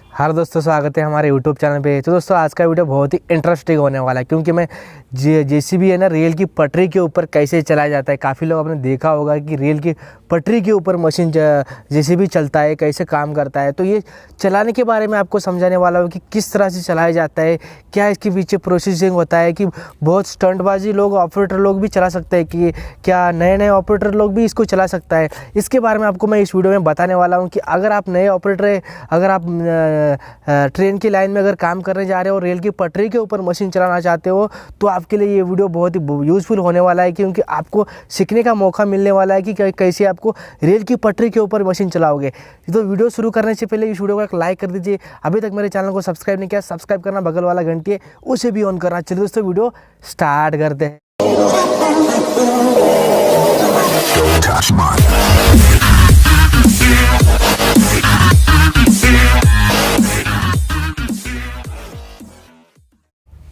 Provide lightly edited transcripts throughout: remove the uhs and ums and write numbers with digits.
हर दोस्तों स्वागत है हमारे यूट्यूब चैनल पे। तो दोस्तों आज का वीडियो बहुत ही इंटरेस्टिंग होने वाला है, क्योंकि मैं जेसीबी है ना रेल की पटरी के ऊपर कैसे चलाया जाता है। काफ़ी लोग आपने देखा होगा कि रेल की पटरी के ऊपर मशीन जेसीबी चलता है, कैसे काम करता है। तो ये चलाने के बारे में आपको समझाने वाला हूँ कि किस तरह से चलाया जाता है, क्या इसके पीछे प्रोसेसिंग होता है, कि बहुत स्टंटबाजी लोग ऑपरेटर लोग भी चला सकते हैं, कि क्या नए नए ऑपरेटर लोग भी इसको चला सकता है। इसके बारे में आपको मैं इस वीडियो में बताने वाला हूँ कि अगर आप नए ऑपरेटर है, अगर आप ट्रेन की लाइन में अगर काम करने जा रहे हो, रेल की पटरी के ऊपर मशीन चलाना चाहते हो, तो आपके लिए ये वीडियो बहुत ही यूज़फुल होने वाला है, क्योंकि आपको सीखने का मौका मिलने वाला है कि कैसे आपको रेल की पटरी के ऊपर मशीन चलाओगे। तो वीडियो शुरू करने से पहले इस वीडियो को एक लाइक कर दीजिए। अभी तक मेरे चैनल को सब्सक्राइब नहीं किया, सब्सक्राइब करना, बगल वाला घंटी है उसे भी ऑन करना। चलिए दोस्तों वीडियो स्टार्ट करते हैं।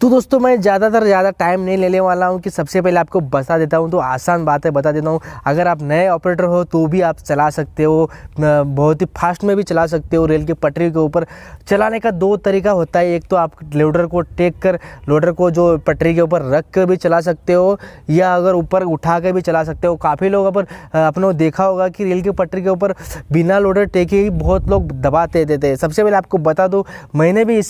तो दोस्तों मैं ज़्यादा टाइम नहीं लेने वाला हूँ कि सबसे पहले आपको बता देता हूँ, तो आसान बातें बता देता हूँ। अगर आप नए ऑपरेटर हो तो भी आप चला सकते हो, बहुत ही फास्ट में भी चला सकते हो। रेल की पटरी के ऊपर चलाने का दो तरीका होता है। एक तो आप लोडर को टेक कर, लोडर को जो पटरी के ऊपर रख कर भी चला सकते हो, या अगर ऊपर उठा कर भी चला सकते हो। काफ़ी लोग अपने देखा होगा कि रेल की पटरी के ऊपर बिना लोडर टेके ही बहुत लोग दबाते देते हैं। सबसे पहले आपको बता दूँ, मैंने भी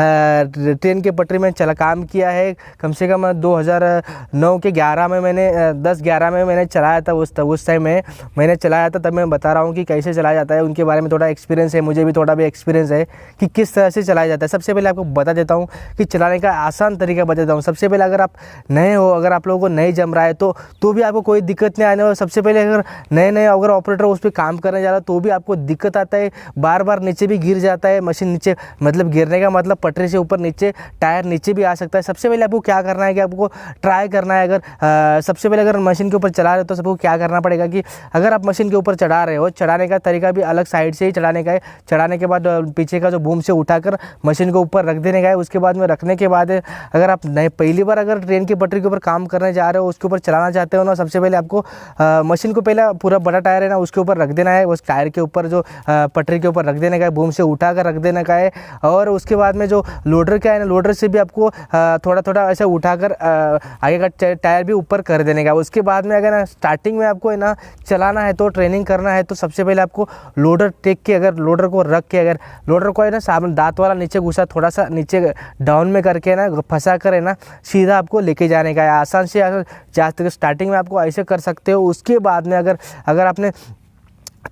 ट्रेन के पटरी में काम किया है। कम से कम 2009 के 11 में मैंने 10-11 में मैंने चलाया था। उस टाइम में मैंने चलाया था, तब मैं बता रहा हूँ कि कैसे चलाया जाता है। उनके बारे में थोड़ा एक्सपीरियंस है, मुझे भी थोड़ा भी एक्सपीरियंस है कि किस तरह से चलाया जाता है। सबसे पहले आपको बता देता हूँ कि चलाने का आसान तरीका बता देता हूँ। सबसे पहले अगर आप नए हो, अगर आप लोगों को नहीं जम रहा है तो भी आपको कोई दिक्कत नहीं आने वाली। सबसे पहले अगर नए अगर ऑपरेटर उस पर काम करने जा रहा है तो भी आपको दिक्कत आता है, बार बार नीचे भी गिर जाता है मशीन। नीचे मतलब गिरने का मतलब पटरी से ऊपर नीचे, टायर नीचे भी आ सकता है। सबसे पहले आपको क्या करना है कि आपको ट्राई करना है, अगर सबसे पहले अगर मशीन के ऊपर चला रहे हो तो सबको क्या करना पड़ेगा कि अगर आप मशीन के ऊपर चढ़ा रहे हो, चढ़ाने का तरीका भी अलग साइड से ही चढ़ाने का है। चढ़ाने के बाद पीछे का जो बूम से उठाकर मशीन को ऊपर रख देने का है। उसके बाद में रखने के बाद अगर आप नए पहली बार अगर ट्रेन की पटरी के ऊपर काम करने जा रहे हो, उसके ऊपर चलाना चाहते हो ना, सबसे पहले आपको मशीन को पहले पूरा बड़ा टायर है ना उसके ऊपर रख देना है। उस टायर के ऊपर जो पटरी के ऊपर रख देने का है, बूम से उठा कर रख देने का है। और उसके बाद में जो लोडर का है ना, लोडर से भी आपको थोड़ा ऐसे उठाकर आगे का टायर भी ऊपर कर देने का। उसके बाद में अगर ना स्टार्टिंग में आपको है ना चलाना है, तो ट्रेनिंग करना है, तो सबसे पहले आपको लोडर टेक के, अगर लोडर को रख के, अगर लोडर को है ना सामने दांत वाला नीचे घुसा, थोड़ा सा नीचे डाउन में करके ना फंसा कर है ना सीधा आपको लेके जाने का है। आसान से जहाँ स्टार्टिंग में आपको ऐसे कर सकते हो। उसके बाद में अगर आपने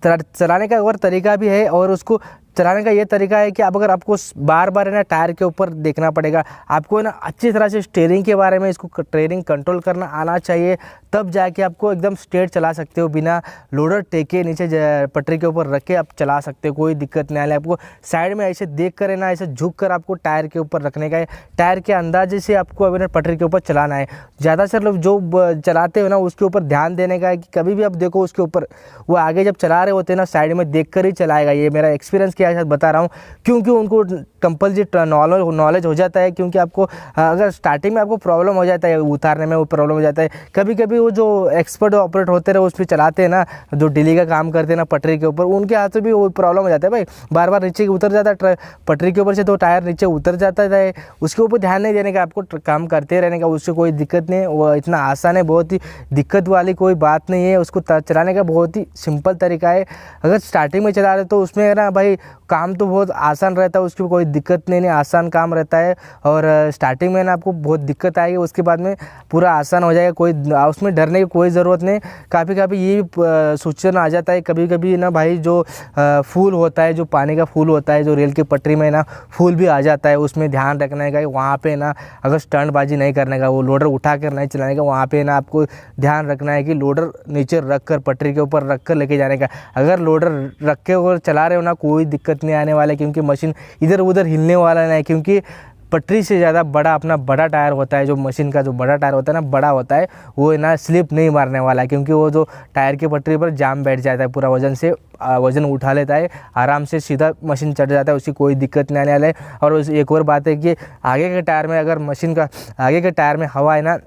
चलाने का और तरीका भी है, और उसको चलाने का ये तरीका है कि अब अगर आपको बार बार है ना टायर के ऊपर देखना पड़ेगा, आपको है ना अच्छी तरह से स्टीयरिंग के बारे में इसको ट्रेनिंग कंट्रोल करना आना चाहिए, तब जाके आपको एकदम स्ट्रेट चला सकते हो। बिना लोडर टेके नीचे पटरी के ऊपर रख के आप चला सकते हो, कोई दिक्कत नहीं आए। आपको साइड में ऐसे देख कर है ना, ऐसे झुक कर आपको टायर के ऊपर रखने का है। टायर के अंदाजे से आपको अभी ना पटरी के ऊपर चलाना है। ज़्यादा से लोग जो चलाते हो ना उसके ऊपर ध्यान देने का है कि कभी भी आप देखो उसके ऊपर, वो आगे जब चला रहे होते हैं ना साइड में देख कर ही चलाएगा। ये मेरा एक्सपीरियंस साथ बता रहा हूँ, क्योंकि उनको कंपल्सरी नॉलेज हो जाता है। क्योंकि आपको अगर स्टार्टिंग में आपको प्रॉब्लम हो जाता है, उतारने में वो प्रॉब्लम हो जाता है। कभी कभी वो जो एक्सपर्ट ऑपरेटर होते हैं उस पर चलाते हैं ना, जो डेली का काम करते हैं ना पटरी के ऊपर, उनके हाथ से भी वो प्रॉब्लम हो जाता है। भाई बार बार नीचे उतर जाता है पटरी के ऊपर से, तो टायर नीचे उतर जाता है। उसके ऊपर ध्यान नहीं देने का, आपको काम करते रहने का, उससे कोई दिक्कत नहीं है। वो इतना आसान है, बहुत ही दिक्कत वाली कोई बात नहीं है। उसको चलाने का बहुत ही सिंपल तरीका है। अगर स्टार्टिंग में चला रहे तो उसमें है ना भाई काम तो बहुत आसान रहता है, उसकी कोई दिक्कत नहीं, आसान काम रहता है। और स्टार्टिंग में ना आपको बहुत दिक्कत आएगी, उसके बाद में पूरा आसान हो जाएगा। कोई उसमें डरने की कोई ज़रूरत नहीं। कभी ये सूचना आ जाता है कभी कभी ना भाई, जो फूल होता है, जो पानी का फूल होता है, जो रेल की पटरी में ना फूल भी आ जाता है। उसमें ध्यान रखने का, वहाँ पे ना अगर स्टंटबाजी नहीं करने का, वो लोडर उठा कर नहीं चलाने का, वहाँ पे ना आपको ध्यान रखना है कि लोडर नीचे रख कर, पटरी के ऊपर रख कर लेके जाने का। अगर लोडर रख के और चला रहे हो ना, कोई दिक्कत नहीं आने वाला है, क्योंकि मशीन इधर उधर हिलने वाला नहीं। क्योंकि पटरी से ज़्यादा बड़ा अपना बड़ा टायर होता है, जो मशीन का जो बड़ा टायर होता है ना, बड़ा होता है, वो है ना स्लिप नहीं मारने वाला है। क्योंकि वो जो टायर की पटरी पर जाम बैठ जाता है, पूरा वजन उठा लेता है, आराम से सीधा मशीन चढ़ जाता है, उसकी कोई दिक्कत नहीं आने वाला है। और एक और बात है कि आगे के टायर में, अगर मशीन का आगे के टायर में हवा है ना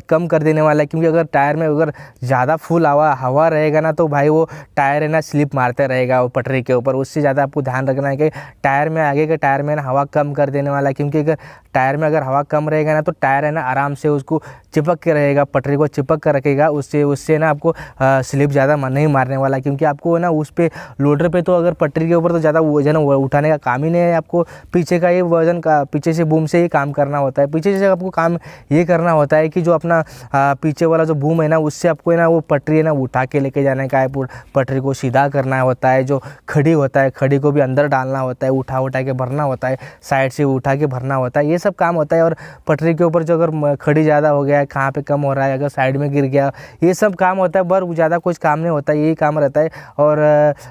कम कर देने वाला है, क्योंकि अगर टायर में अगर ज़्यादा फुल हवा रहेगा ना तो भाई वो टायर है ना स्लिप मारते रहेगा वो पटरी के ऊपर। उससे ज़्यादा आपको ध्यान रखना है कि टायर में आगे के टायर में ना हवा कम कर देने वाला है, क्योंकि अगर टायर में अगर हवा कम रहेगा ना तो टायर है ना आराम से उसको चिपक के रहेगा, पटरी को चिपक कर रखेगा, उससे ना आपको स्लिप ज़्यादा नहीं मारने वाला। क्योंकि आपको ना उस पर लोडर पे तो अगर पटरी के ऊपर तो ज़्यादा वजन उठाने का काम ही नहीं है, आपको पीछे का ये वजन का पीछे से बूम से ही काम करना होता है। पीछे से आपको काम ये करना होता है कि जो अपना पीछे वाला जो बूम है ना उससे आपको है ना वो पटरी है ना उठा के लेके जाने का है, पटरी को सीधा करना होता है। जो खड़ी होता है खड़ी को भी अंदर डालना होता है, उठा के भरना होता है, साइड से उठा के भरना होता है, ये सब काम होता है। और पटरी के ऊपर जो अगर खड़ी ज़्यादा हो गया है, कहाँ पे कम हो रहा है, अगर साइड में गिर गया, ये सब काम होता है। पर ज़्यादा कुछ काम नहीं होता, यही काम रहता है। और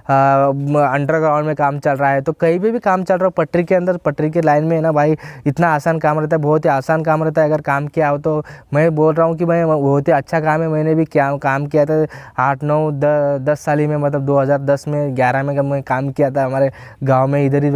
अंडरग्राउंड में काम चल रहा है तो कहीं भी काम चल रहा है पटरी के अंदर, पटरी के लाइन में है ना भाई इतना आसान काम रहता है, बहुत ही आसान काम रहता है। अगर काम किया हो तो मैं बोल रहा हूँ कि भाई बहुत ही अच्छा काम है। मैंने भी काम किया था 8, 9, 10 साल ही में, मतलब 2010 में 11 में मैं काम किया था हमारे गांव में। इधर ही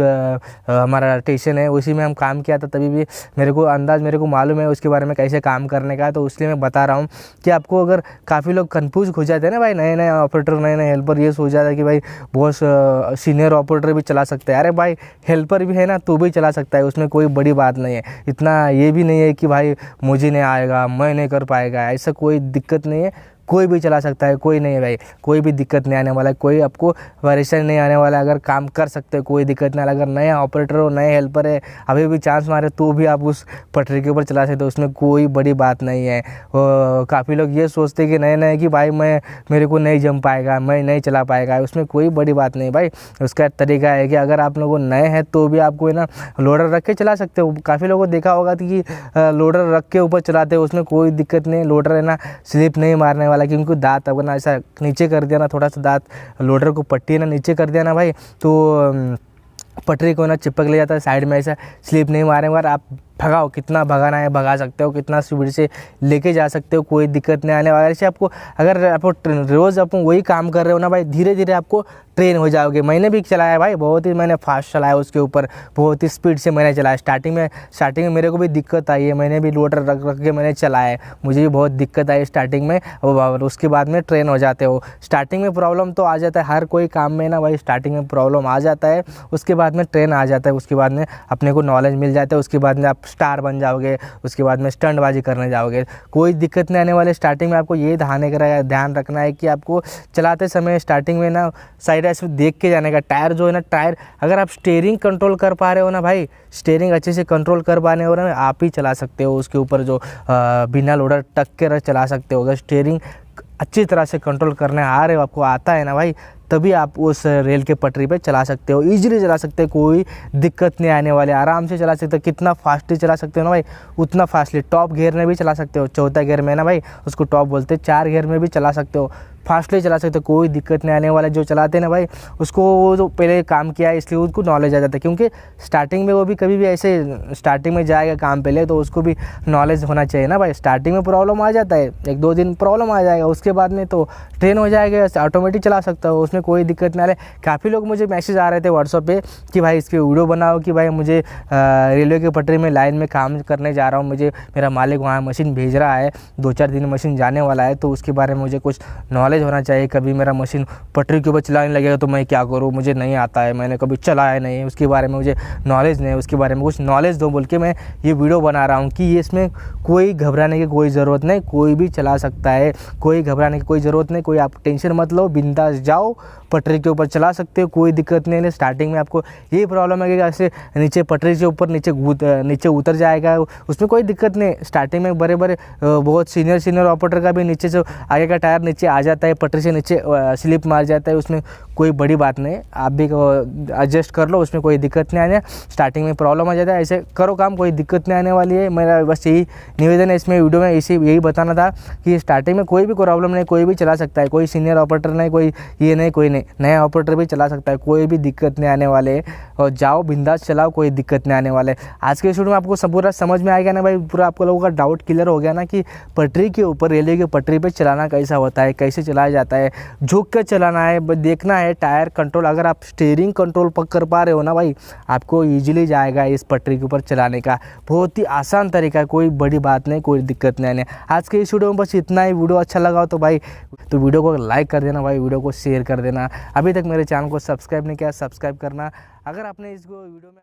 हमारा स्टेशन है, उसी में हम काम किया था। तभी भी मेरे को मालूम है उसके बारे में कैसे काम करने का, तो इसलिए मैं बता रहा हूँ कि आपको अगर काफ़ी लोग कन्फ्यूज हो जाते हैं ना भाई, नए ऑपरेटर नए हेल्पर, ये सोच जाता है कि भाई बहुत सीनियर ऑपरेटर भी चला सकते हैं। अरे भाई हेल्पर भी है ना तो भी चला सकता है, उसमें कोई बड़ी बात नहीं है। इतना ये भी नहीं है कि भाई मुझे नहीं आएगा, मैं नहीं कर पाएगा, ऐसा कोई दिक्कत नहीं है। कोई भी चला सकता है, कोई नहीं है भाई, कोई भी दिक्कत नहीं आने वाला है, कोई आपको परेशानी नहीं आने वाला है। अगर काम कर सकते हो कोई दिक्कत नहीं। अगर नया ऑपरेटर हो, नए हेल्पर है, अभी भी चांस मारे तो भी आप उस पटरी के ऊपर चला सकते हो, उसमें कोई बड़ी बात नहीं है। काफ़ी लोग ये सोचते हैं कि नए कि भाई मेरे को नहीं जम पाएगा, मैं नहीं चला पाएगा, उसमें कोई बड़ी बात नहीं भाई। उसका तरीका है कि अगर आप लोगों नए हैं तो भी आपको है ना लोडर रख के चला सकते हो। काफ़ी लोगों को देखा होगा कि लोडर रख के ऊपर चलाते हो, उसमें कोई दिक्कत नहीं। लोडर है ना स्लिप नहीं मारने वाला, क्योंकि दांत अगर ना ऐसा नीचे कर दिया ना, थोड़ा सा दांत लोडर को पट्टी ना नीचे कर दिया ना भाई, तो पटरी को ना चिपक ले जाता है साइड में, ऐसा स्लिप नहीं मारेंगे। और आप भगाओ, कितना भगाना है भगा सकते हो, कितना स्पीड से लेके जा सकते हो, कोई दिक्कत नहीं आने वाला। ऐसे आपको अगर आप रोज़ आप वही काम कर रहे हो ना भाई, धीरे धीरे आपको ट्रेन हो जाओगे। मैंने भी चलाया भाई, बहुत ही मैंने फास्ट चलाया, उसके ऊपर बहुत ही स्पीड से मैंने चलाया। स्टार्टिंग में मेरे को भी दिक्कत आई है, मैंने भी लोडर रख के मैंने चलाया है, मुझे भी बहुत दिक्कत आई स्टार्टिंग में। और उसके बाद में ट्रेन हो जाते हो। स्टार्टिंग में प्रॉब्लम तो आ जाता है, हर कोई काम में ना भाई स्टार्टिंग में प्रॉब्लम आ जाता है, उसके बाद में ट्रेन आ जाता है, उसके बाद में अपने को नॉलेज मिल जाता है, उसके बाद में आप स्टार बन जाओगे, उसके बाद में स्टंटबाजी करने जाओगे, कोई दिक्कत नहीं आने वाले। स्टार्टिंग में आपको ये ध्यान रखना है कि आपको चलाते समय स्टार्टिंग में ना साइड ऐसे देख के जाने का। टायर जो है ना, टायर अगर आप स्टीयरिंग कंट्रोल कर पा रहे हो ना भाई, स्टीयरिंग अच्छे से कंट्रोल कर पाने हो ना, आप ही चला सकते हो उसके ऊपर जो बिना लोडर टक के चला सकते हो। अगर स्टीयरिंग अच्छी तरह से कंट्रोल करने आ रहे हो, आपको आता है ना भाई, तभी आप उस रेल के पटरी पे चला सकते हो, इजीली चला सकते हो, कोई दिक्कत नहीं आने वाले, आराम से चला सकते हो। कितना फास्टली चला सकते हो ना भाई, उतना फास्टली। टॉप गियर में भी चला सकते हो, चौथा गियर में ना भाई उसको टॉप बोलते हैं, 4 गियर में भी चला सकते हो, फास्टली चला सकते हो, कोई दिक्कत नहीं आने वाला। जो चलाते हैं ना भाई उसको वो जो पहले काम किया है इसलिए उसको नॉलेज आ जाता है, क्योंकि स्टार्टिंग में वो भी कभी भी ऐसे स्टार्टिंग में जाएगा काम पहले तो उसको भी नॉलेज होना चाहिए ना भाई। स्टार्टिंग में प्रॉब्लम आ जाता है, 1-2 दिन प्रॉब्लम आ जाएगा, उसके बाद में तो ट्रेन हो जाएगा, ऑटोमेटिक चला सकता हो, उसमें कोई दिक्कत नहीं आ रहा है। काफ़ी लोग मुझे मैसेज आ रहे थे व्हाट्सअप पे कि भाई इसके वीडियो बनाओ, कि भाई मुझे रेलवे की पटरी में लाइन में काम करने जा रहा हूँ, मुझे मेरा मालिक वहाँ मशीन भेज रहा है, 2-4 दिन मशीन जाने वाला है, तो उसके बारे में मुझे कुछ नॉलेज होना चाहिए। कभी मेरा मशीन पटरी के ऊपर चलाने लगेगा तो मैं क्या करूँ, मुझे नहीं आता है, मैंने कभी चलाया नहीं, उसके बारे में मुझे नॉलेज नहीं है, उसके बारे में कुछ नॉलेज दो बोल के मैं ये वीडियो बना रहा हूँ। कि इसमें कोई घबराने की कोई ज़रूरत नहीं, कोई भी चला सकता है, कोई घबराने की कोई ज़रूरत नहीं, कोई आप टेंशन मत लो, बिंदास जाओ, पटरी के ऊपर चला सकते हो, कोई दिक्कत नहीं है। स्टार्टिंग में आपको यही प्रॉब्लम है कि ऐसे नीचे पटरी से ऊपर नीचे उतर जाएगा, उसमें कोई दिक्कत नहीं। स्टार्टिंग में बड़े बहुत सीनियर ऑपरेटर का भी नीचे से आगे का टायर नीचे आ जाता है, पटरी से नीचे स्लिप मार जाता है, उसमें कोई बड़ी बात नहीं, आप भी एडजस्ट कर लो, उसमें कोई दिक्कत नहीं आने। स्टार्टिंग में प्रॉब्लम आ जाता है, ऐसे करो काम, कोई दिक्कत नहीं आने वाली है। मेरा बस यही निवेदन है इसमें वीडियो में, यही बताना था कि स्टार्टिंग में कोई भी प्रॉब्लम नहीं, कोई भी चला सकता है, कोई सीनियर ऑपरेटर नहीं, कोई ये नहीं, कोई नहीं, नया ऑपरेटर भी चला सकता है, कोई भी दिक्कत नहीं आने वाले। और जाओ बिंदास चलाओ, कोई दिक्कत नहीं आने वाले। आज के वीडियो में आपको पूरा समझ में आएगा ना भाई, पूरा आपको लोगों का डाउट क्लियर हो गया ना कि पटरी के ऊपर, रेलवे की पटरी पे चलाना कैसा होता है, कैसे चलाया जाता है, झुक कर चलाना है, देखना है है टायर कंट्रोल, अगर आप स्टीयरिंग कंट्रोल कर पा रहे हो ना भाई, आपको ईजिली जाएगा इस पटरी के ऊपर चलाने का। बहुत ही आसान तरीका है, कोई बड़ी बात नहीं, कोई दिक्कत नहीं है। आज के इस वीडियो में बस इतना ही। वीडियो अच्छा लगा हो तो भाई तो वीडियो को लाइक कर देना भाई, वीडियो को शेयर कर देना। अभी तक मेरे चैनल को सब्सक्राइब नहीं किया, सब्सक्राइब करना। अगर आपने इसको वीडियो में